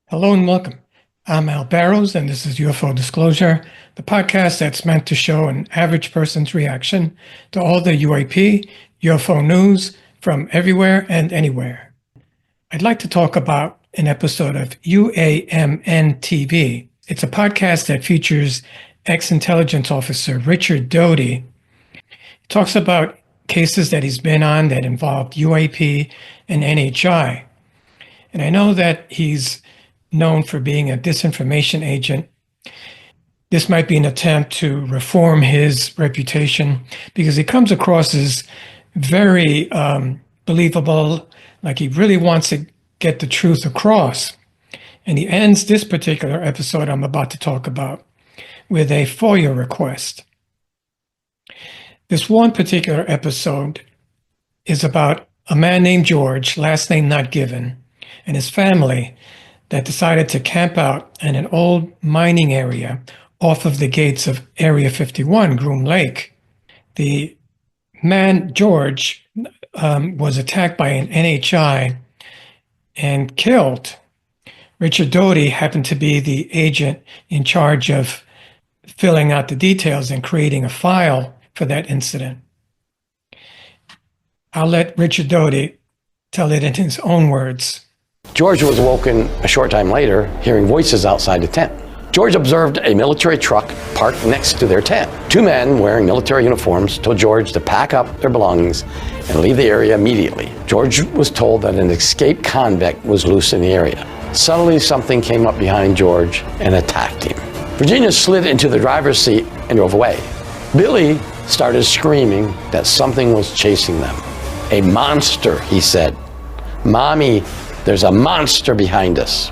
Hello and welcome. I'm Al Barrows, and this is UFO Disclosure, the podcast that's meant to show an average person's reaction to all the UAP, UFO news from everywhere and anywhere. I'd like to talk about an episode of UAMN TV. It's a podcast that features ex-intelligence officer Richard Doty. He talks about cases that he's been on that involved UAP and NHI. And I know that he's known for being a disinformation agent. This might be an attempt to reform his reputation because he comes across as very believable, like he really wants to get the truth across. And he ends this particular episode I'm about to talk about with a FOIA request. This one particular episode is about a man named George, last name not given, and his family that decided to camp out in an old mining area off of the gates of Area 51, Groom Lake. The man, George, was attacked by an NHI and killed. Richard Doty happened to be the agent in charge of filling out the details and creating a file for that incident. I'll let Richard Doty tell it in his own words. George was awoken a short time later, hearing voices outside the tent. George observed a military truck parked next to their tent. Two men wearing military uniforms told George to pack up their belongings and leave the area immediately. George was told that an escaped convict was loose in the area. Suddenly, something came up behind George and attacked him. Virginia slid into the driver's seat and drove away. Billy started screaming that something was chasing them. "A monster," he said. "Mommy, there's a monster behind us."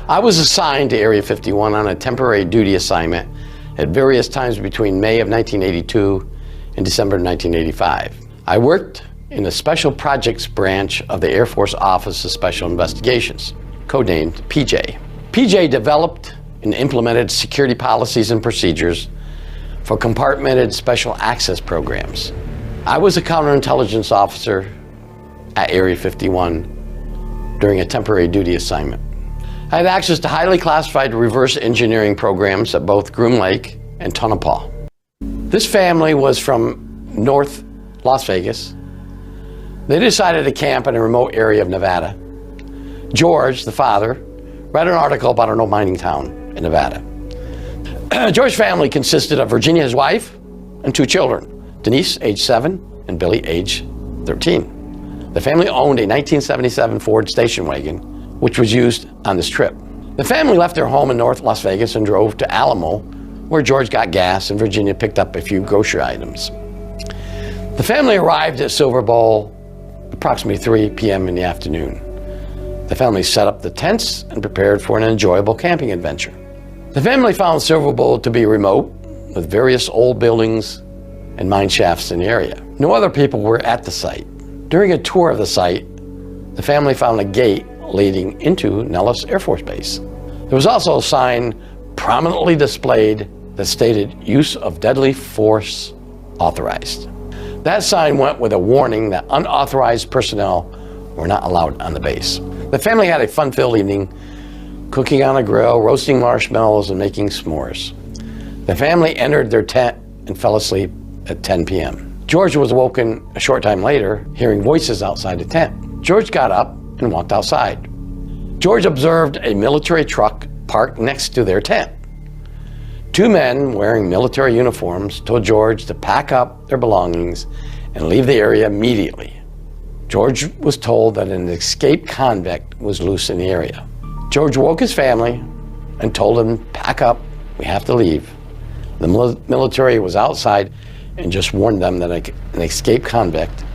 I was assigned to Area 51 on a temporary duty assignment at various times between May of 1982 and December 1985. I worked in the Special Projects Branch of the Air Force Office of Special Investigations, codenamed PJ. PJ developed and implemented security policies and procedures for compartmented special access programs. I was a counterintelligence officer at Area 51 during a temporary duty assignment. I had access to highly classified reverse engineering programs at both Groom Lake and Tonopah. This family was from North Las Vegas. They decided to camp in a remote area of Nevada. George, the father, read an article about an old mining town in Nevada. George's family consisted of Virginia, his wife, and two children, Denise, age 7, and Billy, age 13. The family owned a 1977 Ford station wagon, which was used on this trip. The family left their home in North Las Vegas and drove to Alamo, where George got gas and Virginia picked up a few grocery items. The family arrived at Silver Bowl approximately 3 p.m. in the afternoon. The family set up the tents and prepared for an enjoyable camping adventure. The family found Silver Bowl to be remote, with various old buildings and mine shafts in the area. No other people were at the site. During a tour of the site, the family found a gate leading into Nellis Air Force Base. There was also a sign prominently displayed that stated use of deadly force authorized. That sign went with a warning that unauthorized personnel were not allowed on the base. The family had a fun-filled evening, cooking on a grill, roasting marshmallows, and making s'mores. The family entered their tent and fell asleep at 10 p.m. George was awoken a short time later, hearing voices outside the tent. George got up and walked outside. George observed a military truck parked next to their tent. Two men wearing military uniforms told George to pack up their belongings and leave the area immediately. George was told that an escaped convict was loose in the area. George woke his family and told them, "Pack up, we have to leave." The military was outside and just warned them that an escaped convict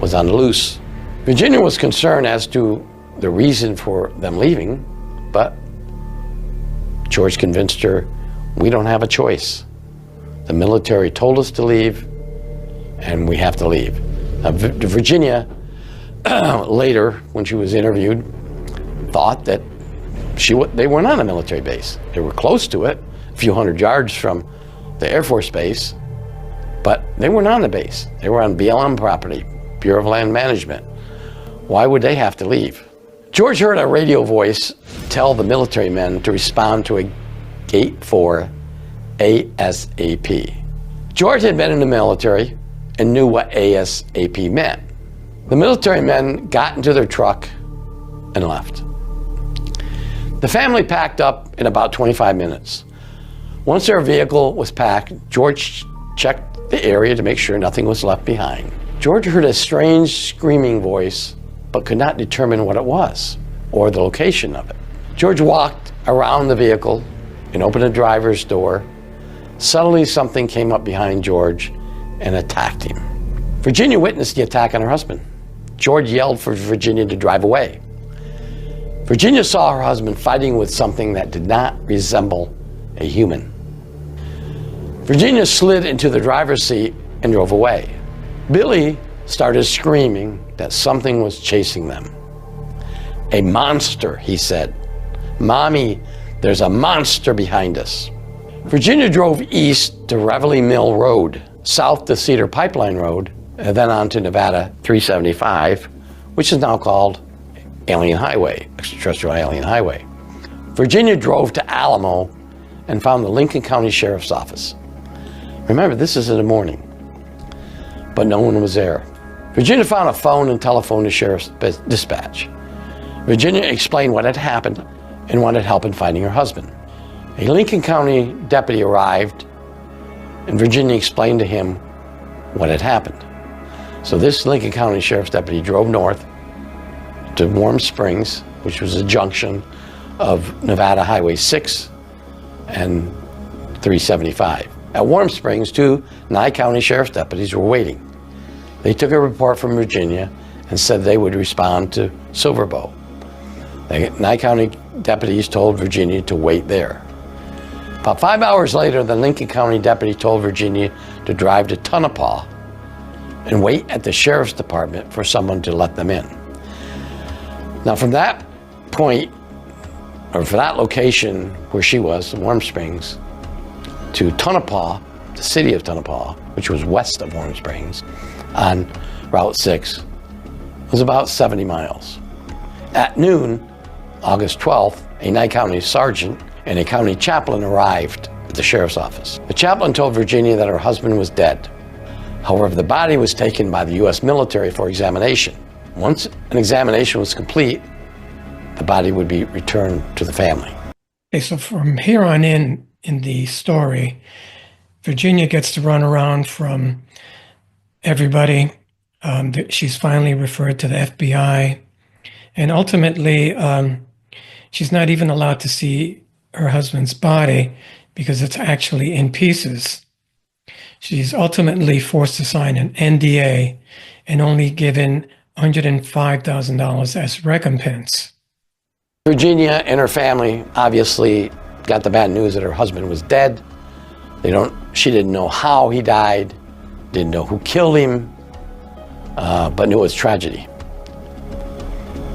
was on the loose. Virginia was concerned as to the reason for them leaving, but George convinced her, "We don't have a choice. The military told us to leave, and we have to leave." Now, Virginia, later, when she was interviewed, thought that they weren't on a military base. They were close to it, a few hundred yards from the Air Force Base, but they weren't on the base. They were on BLM property, Bureau of Land Management. Why would they have to leave? George heard a radio voice tell the military men to respond to a Gate 4 ASAP. George had been in the military and knew what ASAP meant. The military men got into their truck and left. The family packed up in about 25 minutes. Once their vehicle was packed, George checked the area to make sure nothing was left behind. George heard a strange screaming voice, but could not determine what it was or the location of it. George walked around the vehicle and opened the driver's door. Suddenly, something came up behind George and attacked him. Virginia witnessed the attack on her husband. George yelled for Virginia to drive away. Virginia saw her husband fighting with something that did not resemble a human. Virginia slid into the driver's seat and drove away. Billy started screaming that something was chasing them. "A monster," he said. "Mommy, there's a monster behind us." Virginia drove east to Reveille Mill Road, south to Cedar Pipeline Road, and then on to Nevada 375, which is now called Alien Highway, Extraterrestrial Alien Highway. Virginia drove to Alamo and found the Lincoln County Sheriff's Office. Remember, this is in the morning, but no one was there. Virginia found a phone and telephoned the sheriff's dispatch. Virginia explained what had happened and wanted help in finding her husband. A Lincoln County deputy arrived, and Virginia explained to him what had happened. So this Lincoln County Sheriff's deputy drove north to Warm Springs, which was a junction of Nevada Highway 6 and 375. At Warm Springs, 2 Nye County Sheriff's deputies were waiting. They took a report from Virginia and said they would respond to Silverbow. The Nye County deputies told Virginia to wait there. About 5 hours later, the Lincoln County deputy told Virginia to drive to Tonopah and wait at the sheriff's department for someone to let them in. Now, from that point, or for that location where she was, in Warm Springs, to Tonopah, the city of Tonopah, which was west of Warm Springs, on Route 6, was about 70 miles. At noon, August 12th, a Nye County sergeant and a county chaplain arrived at the sheriff's office. The chaplain told Virginia that her husband was dead. However, the body was taken by the U.S. military for examination. Once an examination was complete, the body would be returned to the family. Okay, so from here on in the story, Virginia gets to run around from everybody. She's finally referred to the FBI. And ultimately, she's not even allowed to see her husband's body because it's actually in pieces. She's ultimately forced to sign an NDA and only given $105,000 as recompense. Virginia and her family obviously got the bad news that her husband was dead. She didn't know how he died, didn't know who killed him, but knew it was tragedy.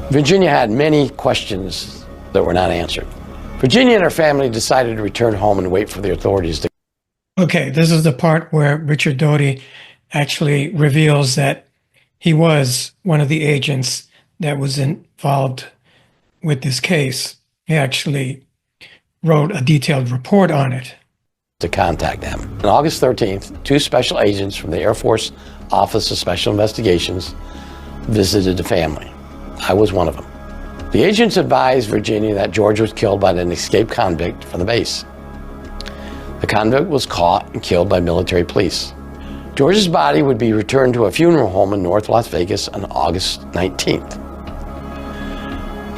Virginia had many questions that were not answered. Virginia and her family decided to return home and wait for the authorities to. Okay, this is the part where Richard Doty actually reveals that he was one of the agents that was involved with this case. He actually wrote a detailed report on it. To contact them. On August 13th, 2 special agents from the Air Force Office of Special Investigations visited the family. I was one of them. The agents advised Virginia that George was killed by an escaped convict from the base. The convict was caught and killed by military police. George's body would be returned to a funeral home in North Las Vegas on August 19th.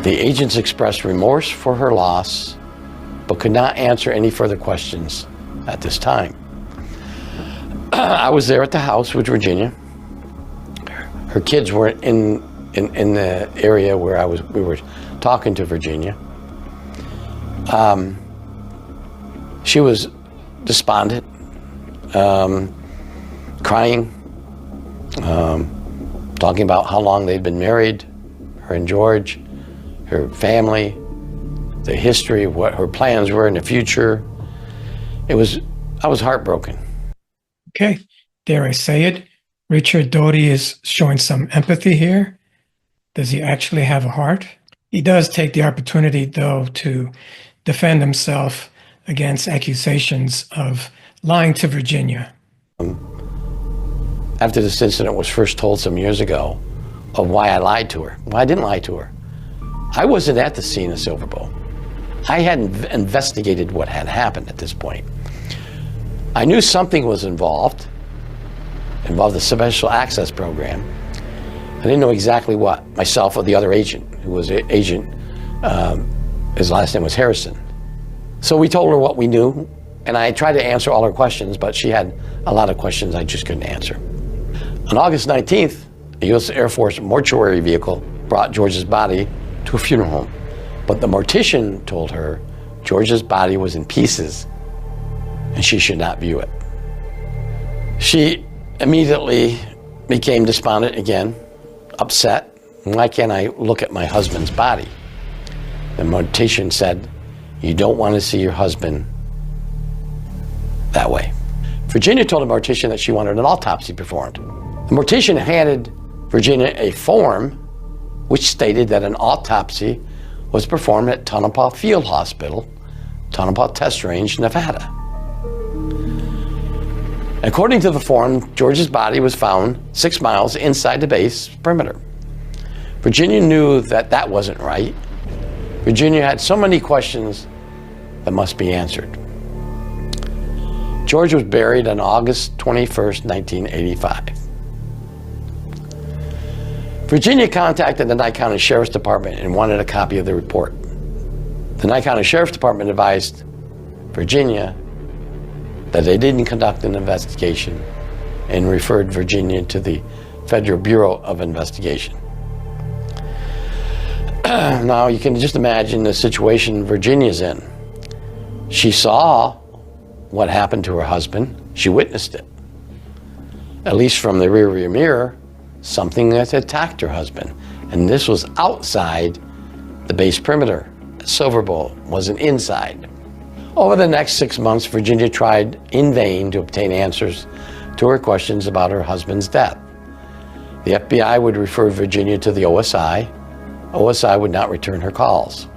The agents expressed remorse for her loss, but could not answer any further questions at this time. I was there at the house with Virginia. Her kids were in the area where we were talking to Virginia. She was despondent, crying, talking about how long they'd been married, her and George, her family, the history, what her plans were in the future. I was heartbroken. Okay, dare I say it? Richard Doty is showing some empathy here. Does he actually have a heart? He does take the opportunity, though, to defend himself against accusations of lying to Virginia. After this incident was first told some years ago of why I lied to her, why I didn't lie to her. I wasn't at the scene of Silverbow. I hadn't investigated what had happened at this point. I knew something was involved the special access program. I didn't know exactly what, myself or the other agent, who was an agent, his last name was Harrison. So we told her what we knew, and I tried to answer all her questions, but she had a lot of questions I just couldn't answer. On August 19th, a U.S. Air Force mortuary vehicle brought George's body to a funeral home. But the mortician told her George's body was in pieces and she should not view it. She immediately became despondent again, upset. Why can't I look at my husband's body? The mortician said, you don't want to see your husband that way. Virginia told the mortician that she wanted an autopsy performed. The mortician handed Virginia a form which stated that an autopsy was performed at Tonopah Field Hospital, Tonopah Test Range, Nevada. According to the form, George's body was found 6 miles inside the base perimeter. Virginia knew that that wasn't right. Virginia had so many questions that must be answered. George was buried on August 21st, 1985. Virginia contacted the Nye County Sheriff's Department and wanted a copy of the report. The Nye County Sheriff's Department advised Virginia that they didn't conduct an investigation and referred Virginia to the Federal Bureau of Investigation. Now you can just imagine the situation Virginia's in. She saw what happened to her husband. She witnessed it. At least from the rearview mirror, something that attacked her husband. And this was outside the base perimeter. Silverbow wasn't inside. Over the next 6 months, Virginia tried in vain to obtain answers to her questions about her husband's death. The FBI would refer Virginia to the OSI. OSI would not return her calls.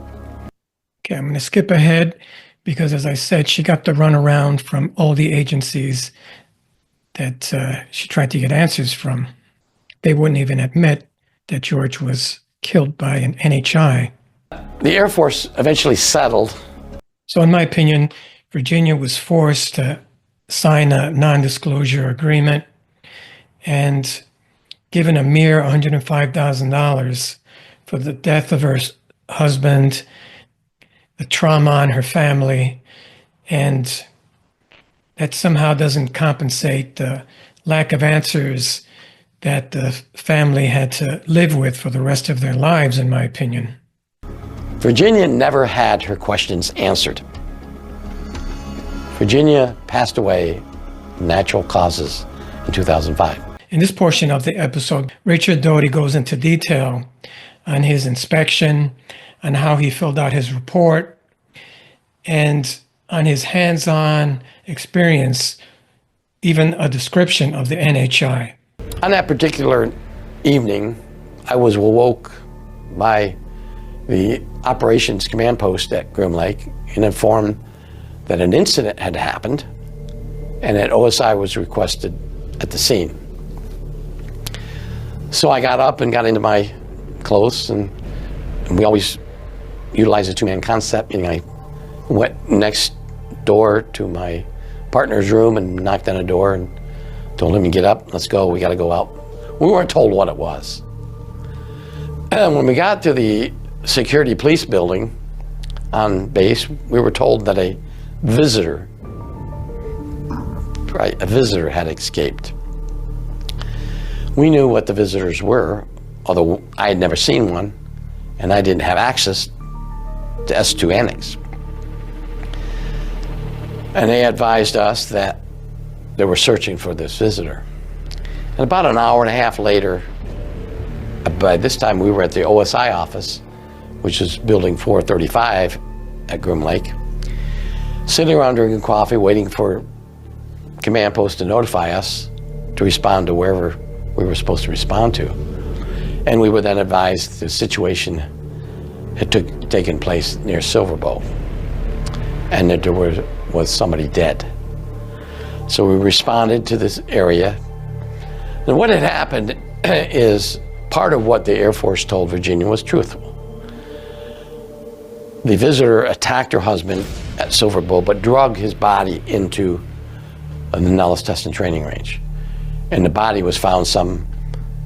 Okay, I'm going to skip ahead because, as I said, she got the runaround from all the agencies that she tried to get answers from. They wouldn't even admit that George was killed by an NHI. The Air Force eventually settled. So in my opinion, Virginia was forced to sign a non-disclosure agreement, and given a mere $105,000 for the death of her husband, the trauma on her family, and that somehow doesn't compensate the lack of answers that the family had to live with for the rest of their lives, in my opinion. Virginia never had her questions answered. Virginia passed away from natural causes in 2005. In this portion of the episode, Richard Doty goes into detail on his inspection, on how he filled out his report, and on his hands-on experience, even a description of the NHI. On that particular evening, I was awoke by the operations command post at Groom Lake and informed that an incident had happened and that OSI was requested at the scene. So I got up and got into my clothes, and we always utilize a two-man concept. And I went next door to my partner's room and knocked on a door and told him to get up, let's go, we got to go out. We weren't told what it was. And when we got to the security police building on base, we were told that a visitor had escaped. We knew what the visitors were, although I had never seen one, and I didn't have access to S2 Annex. And they advised us that they were searching for this visitor. And about an hour and a half later, by this time we were at the OSI office, which is building 435 at Groom Lake, sitting around drinking coffee, waiting for command post to notify us to respond to wherever we were supposed to respond to. And we were then advised the situation had taken place near Silverbow, and that there was somebody dead. So we responded to this area. And what had happened is part of what the Air Force told Virginia was truthful. The visitor attacked her husband at Silverbow, but drug his body into the Nellis Test and Training Range. And the body was found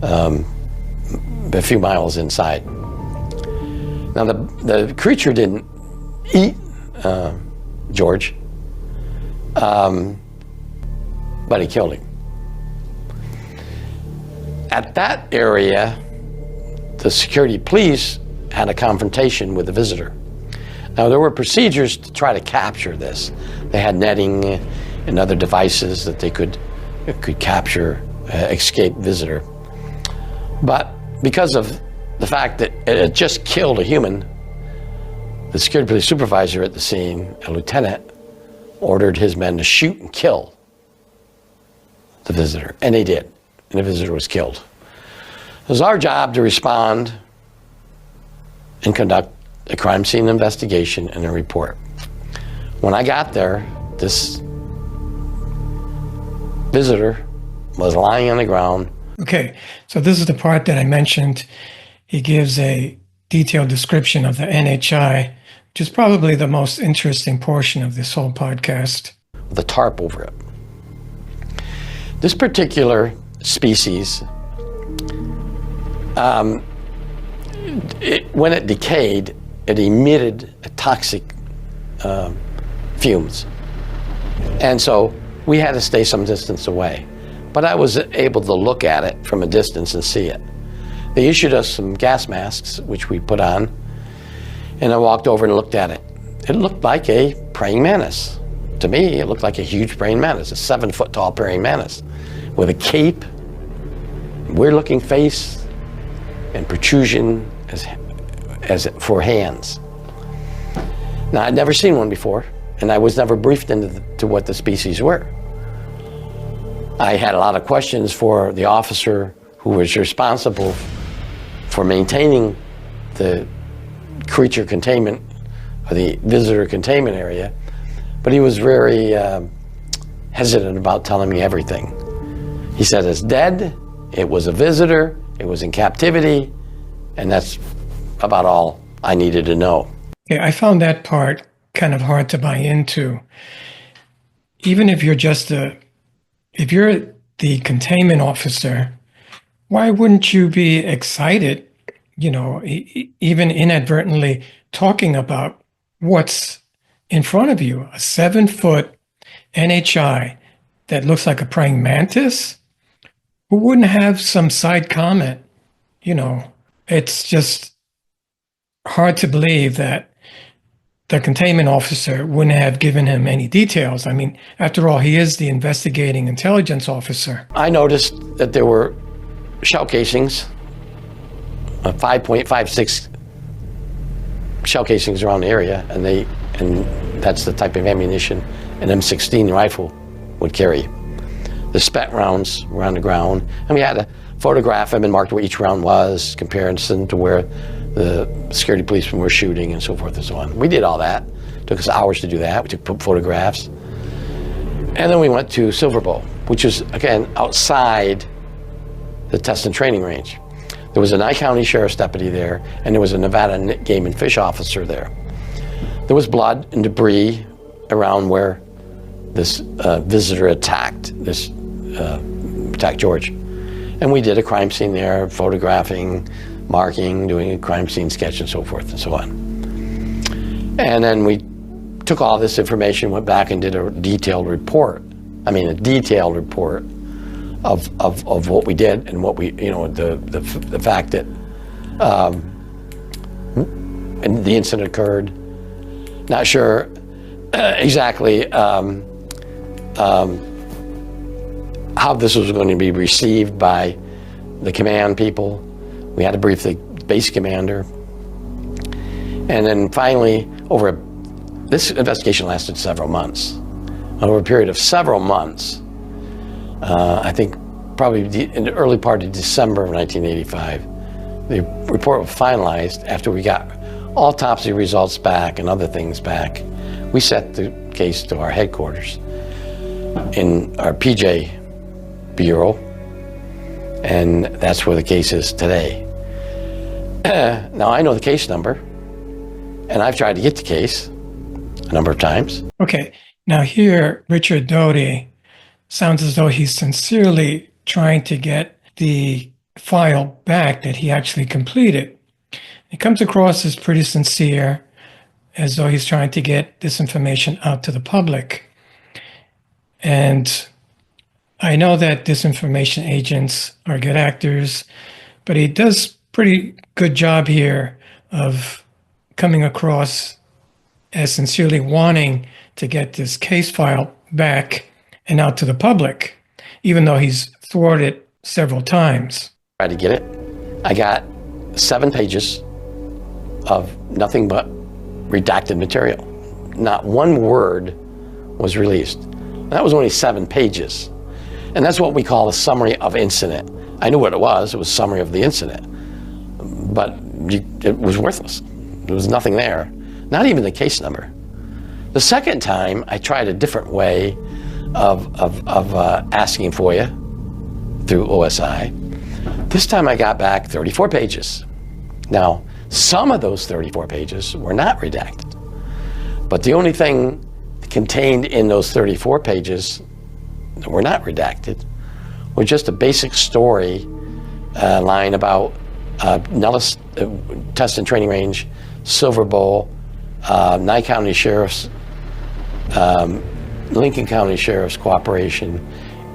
a few miles inside. Now the creature didn't eat George, but he killed him. At that area, the security police had a confrontation with the visitor. Now, there were procedures to try to capture this. They had netting and other devices that they could capture escaped visitor. But because of the fact that it had just killed a human, the security police supervisor at the scene, a lieutenant, ordered his men to shoot and kill the visitor, and they did, and the visitor was killed. It was our job to respond and conduct a crime scene investigation and a report. When I got there, this visitor was lying on the ground. Okay, so this is the part that I mentioned. He gives a detailed description of the NHI, which is probably the most interesting portion of this whole podcast. With a tarp over it. This particular species, when it decayed, it emitted toxic fumes. And so we had to stay some distance away. But I was able to look at it from a distance and see it. They issued us some gas masks, which we put on, and I walked over and looked at it. It looked like a praying mantis. To me, it looked like a huge praying mantis, a 7-foot-tall praying mantis with a cape, weird-looking face, and protrusion as for hands. Now, I'd never seen one before, and I was never briefed into what the species were. I had a lot of questions for the officer who was responsible for maintaining the creature containment, or the visitor containment area, but he was very hesitant about telling me everything. He said it's dead, it was a visitor, it was in captivity, and that's about all I needed to know. Yeah, I found that part kind of hard to buy into. Even if you're if you're the containment officer, why wouldn't you be excited, even inadvertently talking about what's in front of you? A 7-foot NHI that looks like a praying mantis? Who wouldn't have some side comment? It's just hard to believe that the containment officer wouldn't have given him any details. I mean, after all, he is the investigating intelligence officer. I noticed that there were shell casings, 5.56 shell casings around the area, and that's the type of ammunition an M16 rifle would carry. The SPET rounds were on the ground, and we had to photograph them and mark where each round was, comparison to where the security policemen were shooting, and so forth and so on. We did all that. It took us hours to do that. We took photographs. And then we went to Silverbow, which is, again, outside the test and training range. There was a Nye County Sheriff's deputy there, and there was a Nevada Game and Fish officer there. There was blood and debris around where this visitor attacked George. And we did a crime scene there, photographing, marking, doing a crime scene sketch, and so forth and so on. And then we took all this information, went back and did a detailed report. Of what we did and what we, the fact that and the incident occurred. Not sure exactly how this was going to be received by the command people. We had to brief the base commander. And then finally, this investigation lasted several months. Over a period of several months, I think probably in the early part of December of 1985, the report was finalized after we got autopsy results back and other things back. We sent the case to our headquarters in our PJ Bureau, and that's where the case is today. Now, I know the case number, and I've tried to get the case a number of times. Okay, now here, Richard Doty sounds as though he's sincerely trying to get the file back that he actually completed. It comes across as pretty sincere, as though he's trying to get this information out to the public. And I know that disinformation agents are good actors, but he does pretty good job here of coming across as sincerely wanting to get this case file back and out to the public, even though he's thwarted several times. Tried to get it. I got 7 pages of nothing but redacted material. Not one word was released. That was only 7 pages. And that's what we call a summary of incident. I knew what it was a summary of the incident. But it was worthless. There was nothing there, not even the case number. The second time, I tried a different way of asking for you through OSI. This time I got back 34 pages. Now, some of those 34 pages were not redacted, but the only thing contained in those 34 pages that were not redacted was just a basic story line about Nellis Test and Training Range, Silver Bowl, Nye County Sheriff's, Lincoln County Sheriff's cooperation,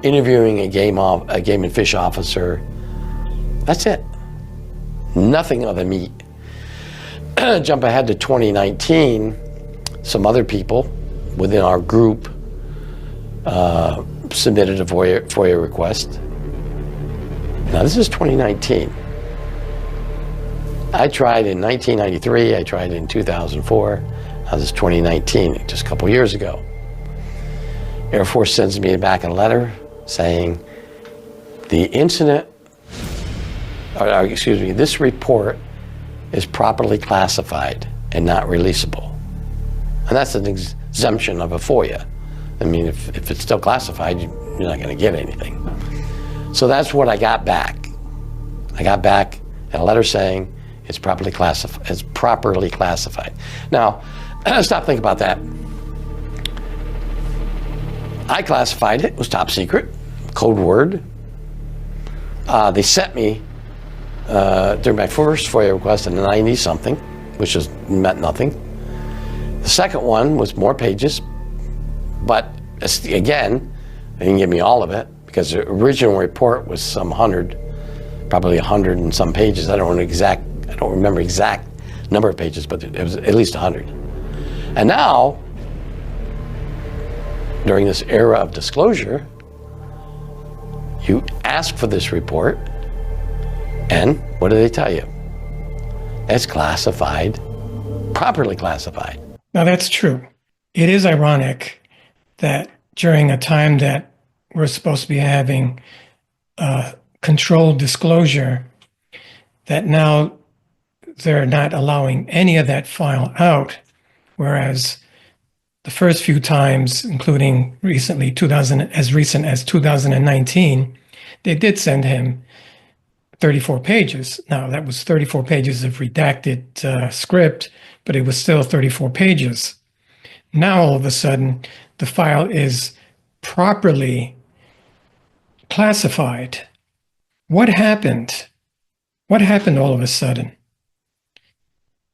interviewing a game and fish officer. That's it. Nothing of the meat. Jump ahead to 2019, some other people within our group submitted a FOIA request. Now this is 2019. I tried in 1993, I tried in 2004, now this is 2019, just a couple years ago. Air Force sends me back a letter saying the incident, this report is properly classified and not releasable. And that's an exemption of a FOIA. I mean, if it's still classified, you're not going to get anything. So that's what I got back. I got back a letter saying it's properly classified. Now, stop thinking about that. I classified it. It was top secret, code word. They sent me during my first FOIA request in 90-something, which meant nothing. The second one was more pages, but again, they didn't give me all of it because the original report was some 100, probably 100 and some pages. I don't remember exact number of pages, but it was at least 100. And now, during this era of disclosure, you ask for this report, and what do they tell you? It's classified, properly classified. Now that's true. It is ironic that during a time that we're supposed to be having controlled disclosure, that now they're not allowing any of that file out, whereas the first few times, including recently, as recent as 2019, they did send him 34 pages. Now, that was 34 pages of redacted script, but it was still 34 pages. Now, all of a sudden, the file is properly classified. What happened? What happened all of a sudden?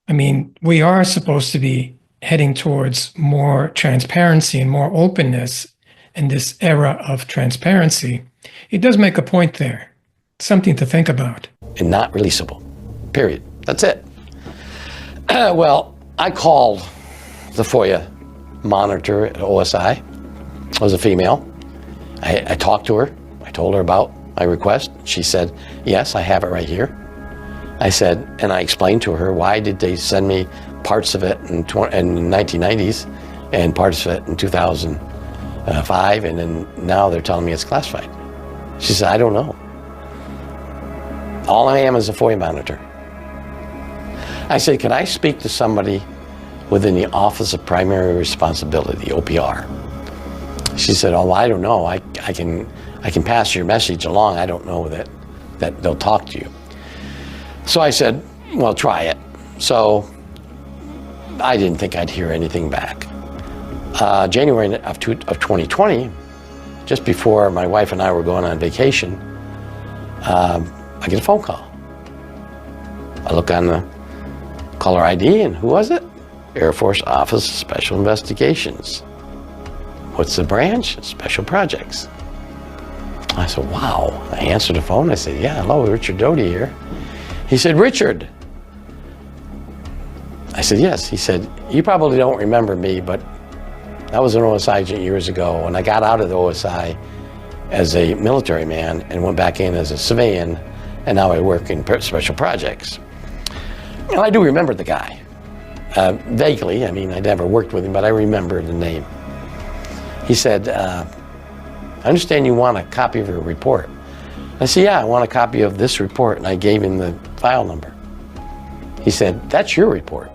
I mean, we are supposed to be heading towards more transparency and more openness in this era of transparency. It does make a point there. Something to think about. And not releasable, period. That's it. Well, I called the FOIA monitor at OSI. It was a female. I talked to her. I told her about my request. She said, yes, I have it right here. I said, and I explained to her, why did they send me parts of it in the 1990s and parts of it in 2005, and then now they're telling me it's classified. She said, I don't know. All I am is a FOIA monitor. I said, can I speak to somebody within the Office of Primary Responsibility, OPR? She said, oh, I don't know. I can pass your message along. I don't know that they'll talk to you. So I said, well, try it. So I didn't think I'd hear anything back. January of 2020, just before my wife and I were going on vacation, I get a phone call. I look on the caller ID, and who was it? Air Force Office of Special Investigations. What's the branch? Special Projects. I said, wow. I answered the phone. I said, yeah, hello, Richard Doty here. He said, Richard. I said, yes. He said, you probably don't remember me, but I was an OSI agent years ago, and I got out of the OSI as a military man and went back in as a civilian, and now I work in Special Projects. And I do remember the guy, vaguely. I mean, I never worked with him, but I remember the name. He said, I understand you want a copy of your report. I said, yeah, I want a copy of this report, and I gave him the file number. He said, that's your report.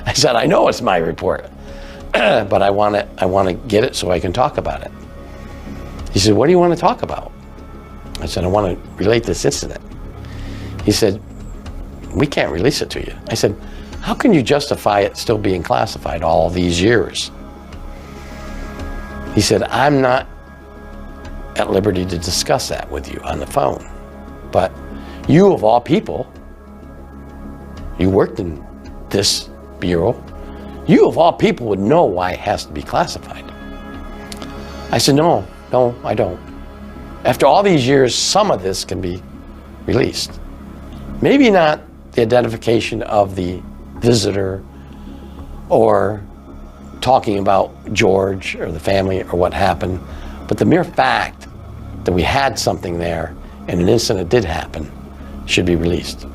I said, I know it's my report, but I want to get it so I can talk about it. He said, what do you want to talk about? I said, I want to relate this incident. He said, we can't release it to you. I said, how can you justify it still being classified all these years? He said, I'm not at liberty to discuss that with you on the phone, but you of all people, you worked in this bureau, you of all people would know why it has to be classified. I said, no, I don't. After all these years, some of this can be released. Maybe not the identification of the visitor or talking about George or the family or what happened, but the mere fact that we had something there and an incident did happen should be released.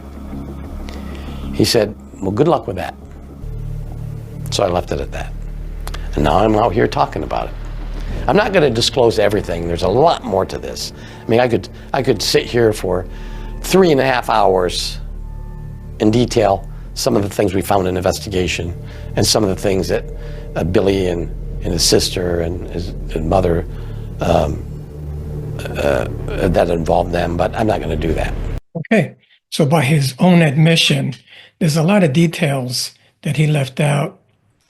He said, well, good luck with that. So I left it at that. And now I'm out here talking about it. I'm not going to disclose everything. There's a lot more to this. I mean, I could sit here for 3.5 hours in detail some of the things we found in the investigation and some of the things that Billy and his sister and his mother that involved them, but I'm not going to do that. Okay. So by his own admission, there's a lot of details that he left out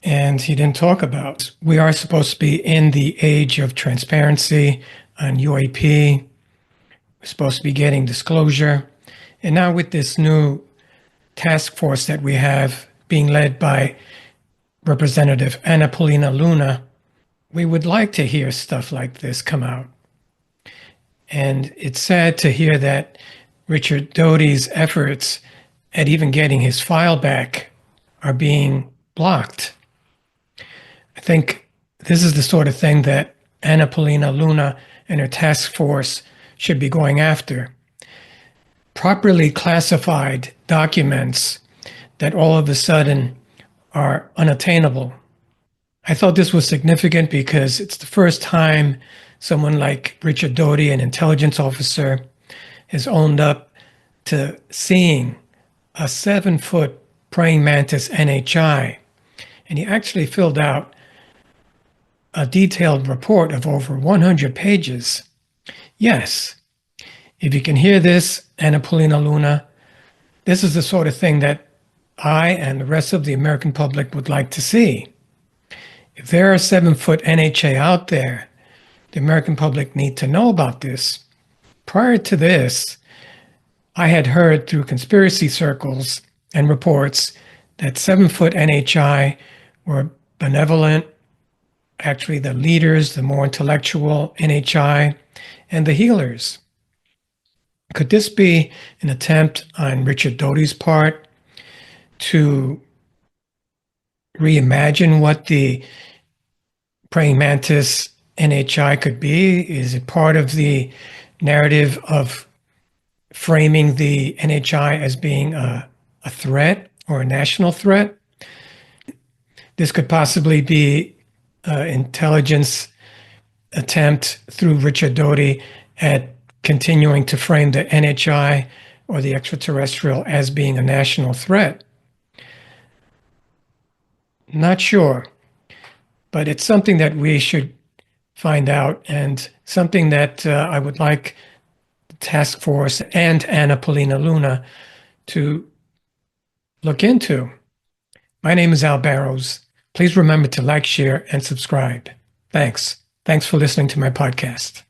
and he didn't talk about. We are supposed to be in the age of transparency on UAP. We're supposed to be getting disclosure. And now with this new task force that we have being led by Representative Anna Paulina Luna, we would like to hear stuff like this come out. And it's sad to hear that Richard Doty's efforts at even getting his file back are being blocked. I think this is the sort of thing that Anna Paulina Luna and her task force should be going after. Properly classified documents that all of a sudden are unattainable. I thought this was significant because it's the first time someone like Richard Doty, an intelligence officer, has owned up to seeing a 7-foot praying mantis NHI. And he actually filled out a detailed report of over 100 pages. Yes, if you can hear this, Anna Paulina Luna, this is the sort of thing that I and the rest of the American public would like to see. If there are 7-foot NHA out there, the American public need to know about this. Prior to this, I had heard through conspiracy circles and reports that 7-foot NHI were benevolent, actually the leaders, the more intellectual NHI, and the healers. Could this be an attempt on Richard Doty's part to reimagine what the praying mantis NHI could be? Is it part of the narrative of framing the NHI as being a threat or a national threat? This could possibly be an intelligence attempt through Richard Doty at continuing to frame the NHI or the extraterrestrial as being a national threat. Not sure, but it's something that we should find out and something that I would like the task force and Anna Polina Luna to look into. My name is Al Barrows. Please remember to like, share, and subscribe. Thanks. Thanks for listening to my podcast.